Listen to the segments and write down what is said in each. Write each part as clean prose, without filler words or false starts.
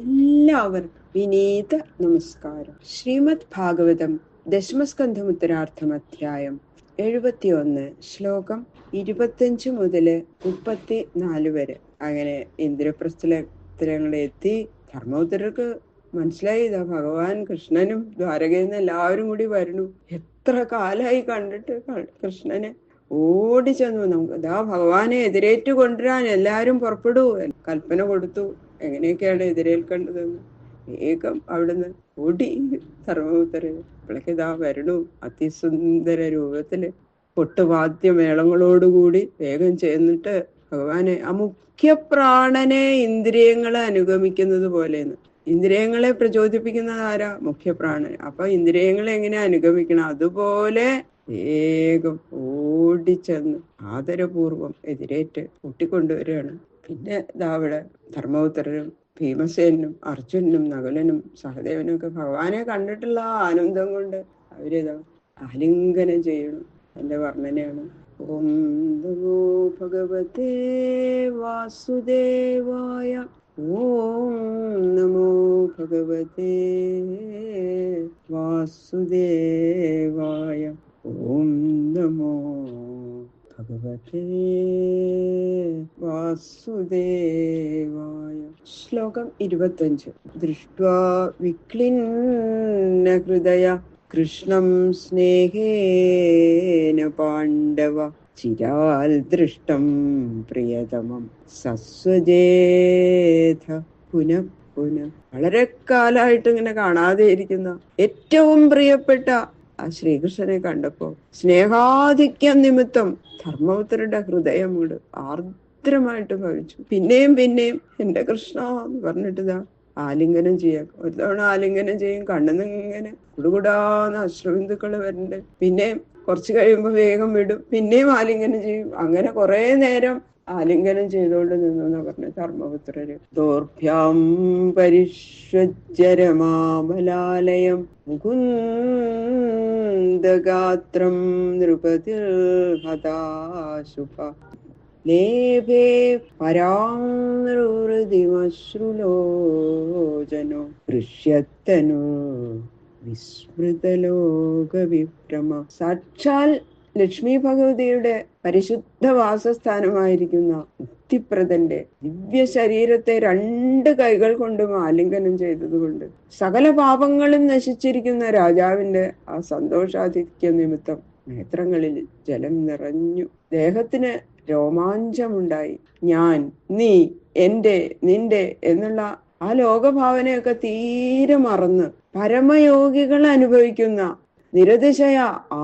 എല്ലാവർക്കും വിനീത നമസ്കാരം. ശ്രീമദ് ഭാഗവതം ദശമസ്കന്ധം ഉത്തരാർത്ഥം അധ്യായം 71 ശ്ലോകം 25 മുതല് 34 വരെ. അങ്ങനെ ഇന്ദ്രപ്രസ്ഥലങ്ങളെ എത്തി. ധർമ്മപുത്രർക്ക് മനസ്സിലായി ഇതാ ഭഗവാൻ കൃഷ്ണനും ദ്വാരകയിൽ നിന്ന് എല്ലാവരും കൂടി വരണു. എത്ര കാലായി കണ്ടിട്ട് കൃഷ്ണനെ. ഓടി ചെന്നു. നമുക്ക് ഇതാ ഭഗവാനെ എതിരേറ്റു കൊണ്ടുവരാൻ എല്ലാരും പുറപ്പെടൂ കൽപ്പന കൊടുത്തു. എങ്ങനെയൊക്കെയാണ് എതിരേൽക്കേണ്ടതെന്ന് വേഗം അവിടുന്ന് ഓടി. ധർമ്മപുത്രര് ഇപ്പോഴേക്ക് ഇതാ വരണു അതിസുന്ദര രൂപത്തില് കൊട്ടുവാദ്യമേളങ്ങളോടുകൂടി വേഗം ചെന്നിട്ട് ഭഗവാനെ ആ മുഖ്യപ്രാണനെ ഇന്ദ്രിയങ്ങളെ അനുഗമിക്കുന്നത് പോലെയെന്ന്. ഇന്ദ്രിയങ്ങളെ പ്രചോദിപ്പിക്കുന്നത് ആരാ? മുഖ്യപ്രാണൻ. അപ്പൊ ഇന്ദ്രിയങ്ങളെ എങ്ങനെ അനുഗമിക്കണം? അതുപോലെ വേഗം ഓടിച്ചെന്ന് ആദരപൂർവം എതിരേറ്റ് കൂട്ടിക്കൊണ്ടുവരികയാണ്. പിന്നെ ഇതാ അവിടെ ധർമ്മപുത്രരും ഭീമസേനും അർജുനും നകുലനും സഹദേവനും ഒക്കെ ഭഗവാനെ കണ്ടിട്ടുള്ള ആനന്ദം കൊണ്ട് അവരിതാ ആലിംഗനം ചെയ്യണം. എന്റെ വർണ്ണനയാണ്. ഓം നമോ ഭഗവതേ വാസുദേവായ. ഓം നമോ ഭഗവതേ വാസുദേവായ. ഓം നമോ ഭഗവതേ വാസുദേവായ. ശ്ലോകം 25. ദൃഷ്ട്വാ വിക്ലിന്ന ഹൃദയ കൃഷ്ണം സ്നേഹേന പാണ്ഡവ ചിരാൽ ദൃഷ്ടം പ്രിയതമം സസ്വജേഥ പുനഃ പുനഃ. വളരെ കാലമായിട്ട് ഇങ്ങനെ കാണാതെ ഇരിക്കുന്ന ഏറ്റവും പ്രിയപ്പെട്ട ആ ശ്രീകൃഷ്ണനെ കണ്ടപ്പോ സ്നേഹാധിക്യം നിമിത്തം ധർമ്മപുത്രരുടെ ഹൃദയം കൂടെ ആർദ്രമായിട്ട് ഭവിച്ചു. പിന്നെയും പിന്നെയും എന്റെ കൃഷ്ണ എന്ന് പറഞ്ഞിട്ടിതാ ആലിംഗനം ചെയ്യാം. ഒരു തവണ ആലിംഗനം ചെയ്യും, കണ്ണിന്ന് ഇങ്ങനെ കുടുകുടാന്ന് അശ്രുബിന്ദുക്കള് വരണ്ട്. പിന്നെയും കുറച്ച് കഴിയുമ്പോ വേഗം വിടും, പിന്നെയും ആലിംഗനം ചെയ്യും. അങ്ങനെ കുറെ നേരം ആലിംഗനം ചെയ്തുകൊണ്ട് നിന്നു പറഞ്ഞ ധർമ്മപുത്രര്. ദോർഭ്യാം പരിഷ്വജ്ജരമാബലാലയം മുകുന്ദഗാത്രം നൃപതിർ ഹതാശുഭ ലേഭേ പരാമൃതിമശ്രുലോചനോ ദൃശ്യത്തനു വിസ്മൃതലോകവിഭ്രമ. സാക്ഷാൽ ലക്ഷ്മി ഭഗവതിയുടെ പരിശുദ്ധ വാസസ്ഥാനമായിരിക്കുന്ന മുക്തിപ്രദന്റെ ദിവ്യ ശരീരത്തെ 2 കൈകൾ കൊണ്ടും ആലിംഗനം ചെയ്തതുകൊണ്ട് സകല പാപങ്ങളും നശിച്ചിരിക്കുന്ന രാജാവിന്റെ ആ സന്തോഷാധിക്യ നിമിത്തം നേത്രങ്ങളിൽ ജലം നിറഞ്ഞു. ദേഹത്തിന് രോമാഞ്ചമുണ്ടായി. ഞാൻ, നീ, എന്റെ, നിന്റെ എന്നുള്ള ആ ലോകഭാവനയൊക്കെ തീരെ മറന്ന് പരമയോഗികൾ അനുഭവിക്കുന്ന നിരതിശയ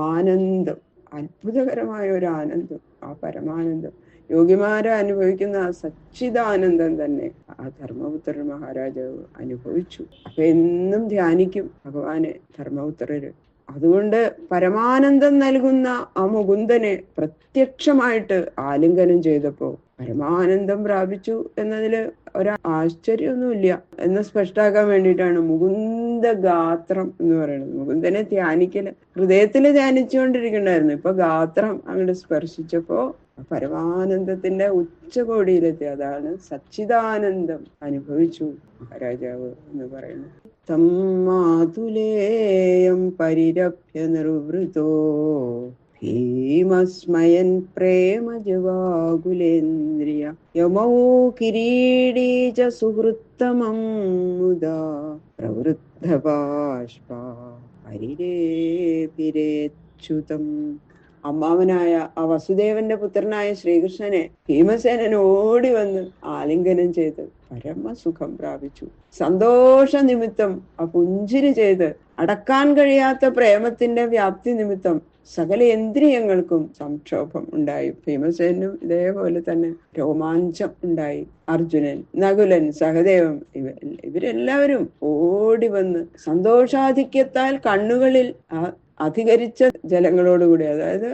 ആനന്ദം, അത്ഭുതകരമായ ഒരു ആനന്ദം, ആ പരമാനന്ദം യോഗിമാരെ അനുഭവിക്കുന്ന ആ സച്ചിദാനന്ദം തന്നെ ആ ധർമ്മപുത്ര മഹാരാജാവ് അനുഭവിച്ചു. അപ്പൊ എന്നും ധ്യാനിക്കും ഭഗവാനെ ധർമ്മപുത്രര്. അതുകൊണ്ട് പരമാനന്ദം നൽകുന്ന ആ മുകുന്ദനെ പ്രത്യക്ഷമായിട്ട് ആലിംഗനം ചെയ്തപ്പോ പരമാനന്ദം പ്രാപിച്ചു എന്നതില് ആശ്ചര്യമൊന്നുമില്ല എന്ന് സ്പഷ്ടാക്കാൻ വേണ്ടിയിട്ടാണ് മുകുന്ദ ഗാത്രം എന്ന് പറയുന്നത്. മുകുന്ദനെ ധ്യാനിക്കല് ഹൃദയത്തില് ധ്യാനിച്ചുകൊണ്ടിരിക്കണ്ടായിരുന്നു. ഇപ്പൊ ഗാത്രം അങ്ങോട്ട് സ്പർശിച്ചപ്പോ പരമാനന്ദത്തിന്റെ ഉച്ചകോടിയിലെത്തി. അതാണ് സച്ചിദാനന്ദം അനുഭവിച്ചു മഹാരാജാവ് എന്ന് പറയുന്നത്. തം മാതുലേയം പരിരഭ്യ നിർവൃതോ ഭീമസ്മയൻ പ്രേമജവാകുലേന്ദ്രിയ യമൗ കിരീടീ ച സുഹൃത്തമം മുദാ പ്രവൃദ്ധ ബാഷ്പാ പരിരേഭിരേച്യുതം. അമ്മാവനായ ആ വസുദേവന്റെ പുത്രനായ ശ്രീകൃഷ്ണനെ ഭീമസേനൻ ഓടി വന്ന് ആലിംഗനം ചെയ്ത് പരമസുഖം പ്രാപിച്ചു. സന്തോഷ നിമിത്തം ആ പുഞ്ചിരി ചെയ്ത് അടക്കാൻ കഴിയാത്ത പ്രേമത്തിന്റെ വ്യാപ്തി നിമിത്തം സകല ഇന്ദ്രിയങ്ങൾക്കും സംക്ഷോഭം ഉണ്ടായി. ഭീമസേനും ഇതേപോലെ തന്നെ രോമാഞ്ചം ഉണ്ടായി. അർജുനൻ, നകുലൻ, സഹദേവൻ ഇവരെല്ലാവരും ഓടി വന്ന് സന്തോഷാധിക്യത്താൽ കണ്ണുകളിൽ അധികരിച്ച ജലങ്ങളോടുകൂടി, അതായത്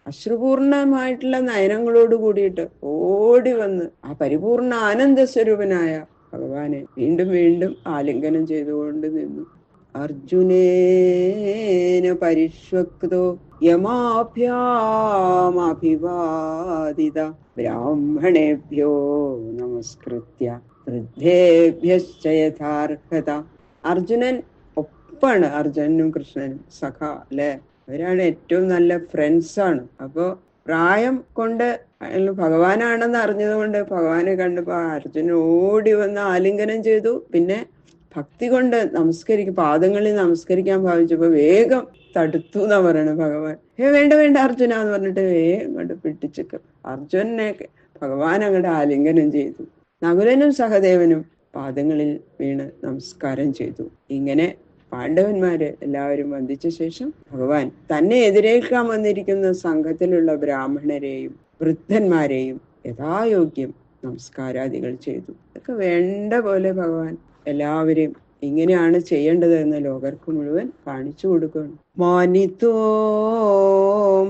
അശ്രുപൂർണമായിട്ടുള്ള നയനങ്ങളോട് കൂടിയിട്ട് ഓടി വന്ന് ആ പരിപൂർണ ആനന്ദ സ്വരൂപനായ ഭഗവാനെ വീണ്ടും വീണ്ടും ആലിംഗനം ചെയ്തുകൊണ്ട് നിന്നു. അർജുനേന പരിഷ്വക്തോ യമാഭ്യാമഭിവാദിത ബ്രാഹ്മണേഭ്യോ നമസ്കൃത്യ വൃദ്ധേഭ്യശ്ച യഥാർഹത. അർജുനൻ ഒപ്പാണ്, അർജുനനും കൃഷ്ണനും സഖ അല്ലെ, അവരാണ് ഏറ്റവും നല്ല ഫ്രണ്ട്സാണ്. അപ്പോ പ്രായം കൊണ്ട് ഭഗവാനാണെന്ന് അറിഞ്ഞത് കൊണ്ട് ഭഗവാനെ കണ്ടപ്പോ അർജുനൻ ഓടി വന്ന് ആലിംഗനം ചെയ്തു. പിന്നെ ഭക്തി കൊണ്ട് പാദങ്ങളിൽ നമസ്കരിക്കാൻ ഭാവിച്ചപ്പോ വേഗം തടുത്തു എന്നാ പറയണത് ഭഗവാൻ. വേണ്ട വേണ്ട അർജുന എന്ന് പറഞ്ഞിട്ട് വേഗം അങ്ങോട്ട് പിടിച്ചിട്ട് അർജുനനെ ഭഗവാൻ അങ്ങോട്ട് ആലിംഗനം ചെയ്തു. നകുലനും സഹദേവനും പാദങ്ങളിൽ വീണ് നമസ്കാരം ചെയ്തു. ഇങ്ങനെ പാണ്ഡവന്മാര് എല്ലാവരും വന്ദിച്ച ശേഷം ഭഗവാൻ തന്നെ എതിരേൽക്കാൻ വന്നിരിക്കുന്ന സംഘത്തിലുള്ള ബ്രാഹ്മണരെയും വൃദ്ധന്മാരെയും യഥായോഗ്യം നമസ്കാരാദികൾ ചെയ്തു. ഇതൊക്കെ വേണ്ട പോലെ ഭഗവാൻ എല്ലാവരെയും ഇങ്ങനെയാണ് ചെയ്യേണ്ടത് എന്ന് ലോകർക്ക് മുഴുവൻ കാണിച്ചു കൊടുക്കണം. മാനിത്തോ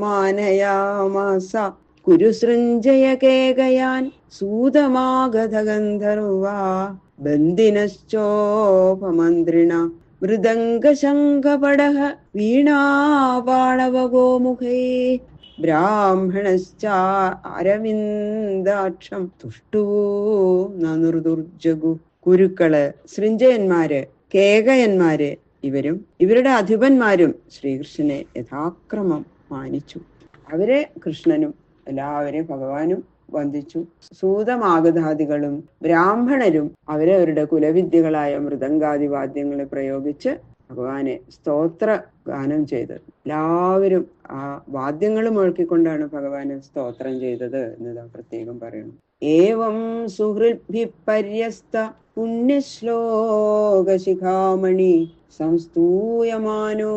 മാനയാമാസ കുരുസൃഞ്ജയ കേകയാൻ സൂതമാഗത ഗന്ധർവാ ബന്ദിനശ്ചോപമന്ത്രിണ മൃദംഗശംഖപടഃ വീണാപാണവഗോമുഖൈ ബ്രാഹ്മണശ്ച അരവിന്ദാക്ഷം തുഷ്ടൂ നനുർദുർജഗു. കുരുക്കള്, സൃഞ്ജയന്മാര്, കേകയന്മാര് ഇവരും ഇവരുടെ അധിപന്മാരും ശ്രീകൃഷ്ണനെ യഥാക്രമം മാനിച്ചു. അവരെ കൃഷ്ണനും എല്ലാവരെയും ഭഗവാനും വന്ദിച്ചു. സൂതമാഗതാദികളും ബ്രാഹ്മണരും അവരവരുടെ കുലവിദ്യകളായ മൃദംഗാദി വാദ്യങ്ങളെ പ്രയോഗിച്ച് ഭഗവാനെ സ്തോത്ര ഗാനം ചെയ്തത്. എല്ലാവരും ആ വാദ്യങ്ങൾ മുഴക്കിക്കൊണ്ടാണ് ഭഗവാനെ സ്തോത്രം ചെയ്തത് എന്നതാ പ്രത്യേകം പറയണം. ഏവം സുഹൃദ്ഭി പര്യസ്ത പുണ്യശ്ലോകശിഖാമണി സംസ്തൂയമാനോ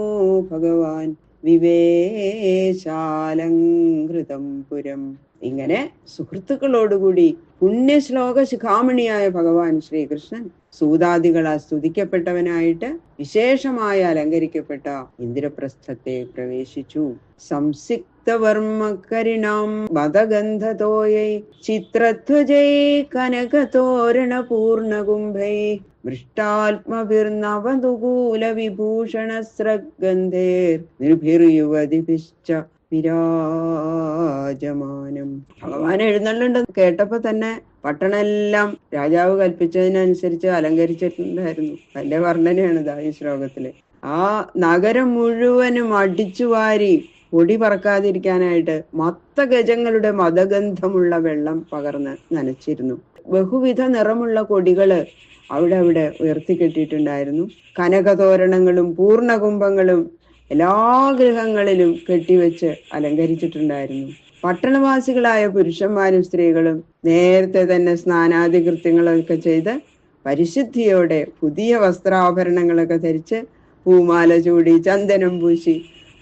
ഭഗവാൻ വിവേശാലങ്കൃതം പുരം. ഇങ്ങനെ സുഹൃത്തുക്കളോടുകൂടി പുണ്യശ്ലോക ശിഖാമണിയായ ഭഗവാൻ ശ്രീകൃഷ്ണൻ സൂതാദികളാൽ സ്തുതിക്കപ്പെട്ടവനായിട്ട് വിശേഷമായി അലങ്കരിക്കപ്പെട്ട ഇന്ദ്രപ്രസ്ഥത്തെ പ്രവേശിച്ചു. സംസിക്തവർമ്മകരിണാം മദഗന്ധതോയൈ ചിത്രധ്വജൈ കനകതോരണ പൂർണകുംഭൈ മൃഷ്ടാത്മഭിർനവനുകൂല വിഭൂഷണസ്രഗന്ധേർ നിർഭിർയുവതിഭിശ്ച വിരാജമാനം. ഭഗവാൻ എഴുന്നള്ളുണ്ടെന്ന് കേട്ടപ്പോ തന്നെ പട്ടണെല്ലാം രാജാവ് കൽപ്പിച്ചതിനനുസരിച്ച് അലങ്കരിച്ചിട്ടുണ്ടായിരുന്നു. നല്ല വർണ്ണനയാണ് ഇതാ ഈ ശ്ലോകത്തില്. ആ നഗരം മുഴുവനും അടിച്ചുവാരി പൊടി പറക്കാതിരിക്കാനായിട്ട് മത്തഗജങ്ങളുടെ മദഗന്ധമുള്ള വെള്ളം പകർന്ന് നനച്ചിരുന്നു. ബഹുവിധ നിറമുള്ള കൊടികള് അവിടെ ഉയർത്തിക്കെട്ടിയിട്ടുണ്ടായിരുന്നു. കനകതോരണങ്ങളും പൂർണ്ണകുംഭങ്ങളും എല്ലാ ഗൃഹങ്ങളിലും കെട്ടിവെച്ച് അലങ്കരിച്ചിട്ടുണ്ടായിരുന്നു. പട്ടണവാസികളായ പുരുഷന്മാരും സ്ത്രീകളും നേരത്തെ തന്നെ സ്നാനാദി കൃത്യങ്ങളൊക്കെ ചെയ്ത് പരിശുദ്ധിയോടെ പുതിയ വസ്ത്രാഭരണങ്ങളൊക്കെ ധരിച്ച് പൂമാല ചൂടി ചന്ദനം പൂശി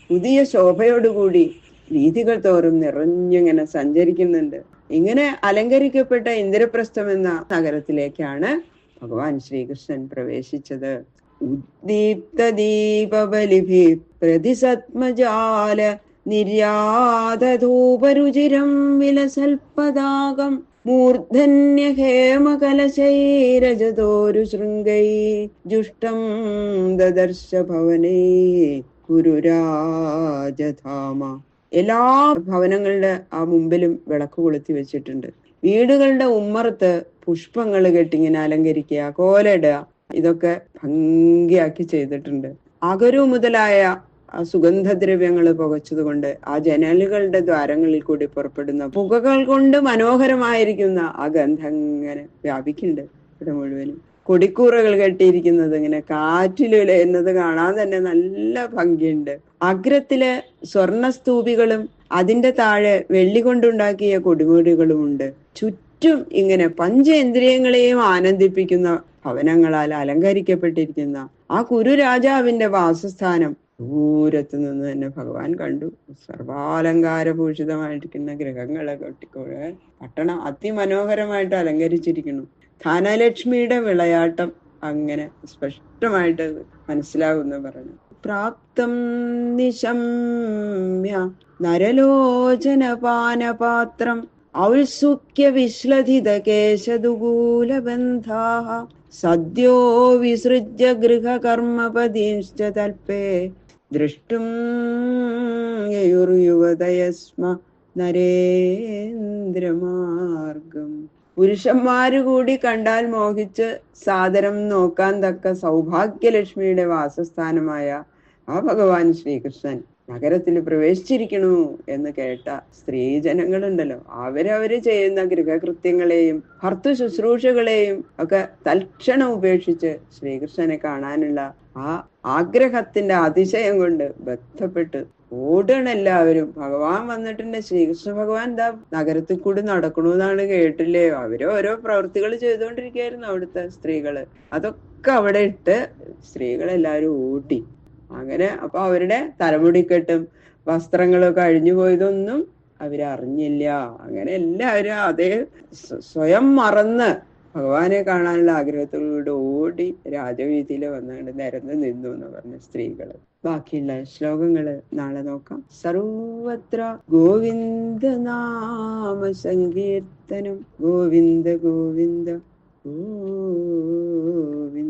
പുതിയ ശോഭയോടുകൂടി വീഥികൾ തോറും നിറഞ്ഞിങ്ങനെ സഞ്ചരിക്കുന്നുണ്ട്. ഇങ്ങനെ അലങ്കരിക്കപ്പെട്ട ഇന്ദ്രപ്രസ്ഥം എന്ന നഗരത്തിലേക്കാണ് ഭഗവാൻ ശ്രീകൃഷ്ണൻ പ്രവേശിച്ചത്. ഉദ്ദീപ്തദീപബലിഭി പ്രതിസത്മജാല നിര്യാതധൂപരുചിരം വിലസൽപതാകം മൂർധന്യഹേമകലശൈരജതോരു ശൃംഗൈ ജുഷ്ടം ദദർശ ഭവനേ കുരുരാജധാമ. എല്ലാ ഭവനങ്ങളുടെ ആ മുമ്പിലും വിളക്ക് കൊളുത്തി വെച്ചിട്ടുണ്ട്. വീടുകളുടെ ഉമ്മറത്ത് പുഷ്പങ്ങൾ കെട്ടിങ്ങനെ അലങ്കരിക്കുക, കോലിടുക, ഇതൊക്കെ ഭംഗിയാക്കി ചെയ്തിട്ടുണ്ട്. അകരു മുതലായ ആ സുഗന്ധദ്രവ്യങ്ങൾ പുകച്ചത് കൊണ്ട് ആ ജനലുകളുടെ ദ്വാരങ്ങളിൽ കൂടി പുറപ്പെടുന്ന പുകകൾ കൊണ്ട് മനോഹരമായിരിക്കുന്ന ആ ഗന്ധം ഇങ്ങനെ വ്യാപിക്കുന്നുണ്ട് ഇവിടെ മുഴുവനും. കൊടിക്കൂറകൾ കെട്ടിയിരിക്കുന്നത് ഇങ്ങനെ കാറ്റിലുലയുന്നത് കാണാൻ തന്നെ നല്ല ഭംഗിയുണ്ട്. അഗ്രത്തില് സ്വർണസ്തൂപികളും അതിന്റെ താഴെ വെള്ളി കൊണ്ടുണ്ടാക്കിയ കൊടിമുടികളും ഉണ്ട്. ചുറ്റും ഇങ്ങനെ പഞ്ചേന്ദ്രിയങ്ങളെയും ആനന്ദിപ്പിക്കുന്ന ഭവനങ്ങളാൽ അലങ്കരിക്കപ്പെട്ടിരിക്കുന്ന ആ കുരു രാജാവിന്റെ വാസസ്ഥാനം ദൂരത്ത് നിന്ന് തന്നെ ഭഗവാൻ കണ്ടു. സർവാലങ്കാരഭൂഷിതമായിരിക്കുന്ന ഗൃഹങ്ങളെ കൊട്ടിക്കോഴ് പട്ടണം അതിമനോഹരമായിട്ട് അലങ്കരിച്ചിരിക്കുന്നു. ധനലക്ഷ്മിയുടെ വിളയാട്ടം അങ്ങനെ സ്പഷ്ടമായിട്ട് മനസ്സിലാകുന്ന പറഞ്ഞു. പ്രാപ്തം നിശമ്യ നരലോചന പാനപാത്രം ഔത്സുക്യ വിശ്ലഥിത കേശദുകൂലബന്ധാഃ സദ്യോ വിസൃജ്യ ഗൃഹകർമ്മപദീംശ്ച തൽപേ ദൃഷ്ടും യയുർയുവതയസ്മ നരേന്ദ്രമാർഗം. പുരുഷന്മാര് കൂടി കണ്ടാൽ മോഹിച്ച് സാദരം നോക്കാൻ തക്ക സൗഭാഗ്യലക്ഷ്മിയുടെ വാസസ്ഥാനമായ ആ ഭഗവാൻ ശ്രീകൃഷ്ണൻ നഗരത്തിൽ പ്രവേശിച്ചിരിക്കണു എന്ന് കേട്ട സ്ത്രീജനങ്ങളുണ്ടല്ലോ, അവരവര് ചെയ്യുന്ന ഗൃഹകൃത്യങ്ങളെയും ഭർത്തു ശുശ്രൂഷകളെയും ഒക്കെ തൽക്ഷണം ഉപേക്ഷിച്ച് ശ്രീകൃഷ്ണനെ കാണാനുള്ള ആ ആഗ്രഹത്തിന്റെ അതിശയം കൊണ്ട് ബന്ധപ്പെട്ട് ഓടണം എല്ലാവരും. ഭഗവാൻ വന്നിട്ടുണ്ട്, ശ്രീകൃഷ്ണ ഭഗവാൻ എന്താ നഗരത്തിൽ കൂടി നടക്കണമെന്നാണ് കേട്ടില്ലേ. അവര് ഓരോ പ്രവൃത്തികൾ ചെയ്തുകൊണ്ടിരിക്കുകയായിരുന്നു അവിടുത്തെ സ്ത്രീകള്. അതൊക്കെ അവിടെ ഇട്ട് സ്ത്രീകളെല്ലാവരും ഓടി. അങ്ങനെ അപ്പൊ അവരുടെ തലമുടിക്കെട്ടും വസ്ത്രങ്ങളൊക്കെ അഴിഞ്ഞു പോയതൊന്നും അവരറിഞ്ഞില്ല. അങ്ങനെ എല്ലാവരും അതേ സ്വയം മറന്ന് ഭഗവാനെ കാണാനുള്ള ആഗ്രഹത്തോടുകൂടി ഓടി രാജവീതിയിൽ വന്നുകൊണ്ട് നിരന്ന് നിന്നു എന്ന് പറഞ്ഞ സ്ത്രീകള്. ബാക്കിയുള്ള ശ്ലോകങ്ങള് നാളെ നോക്കാം. സർവത്ര ഗോവിന്ദ നാമ സങ്കീർത്തനം, ഗോവിന്ദ ഗോവിന്ദ ഗോവിന്ദ.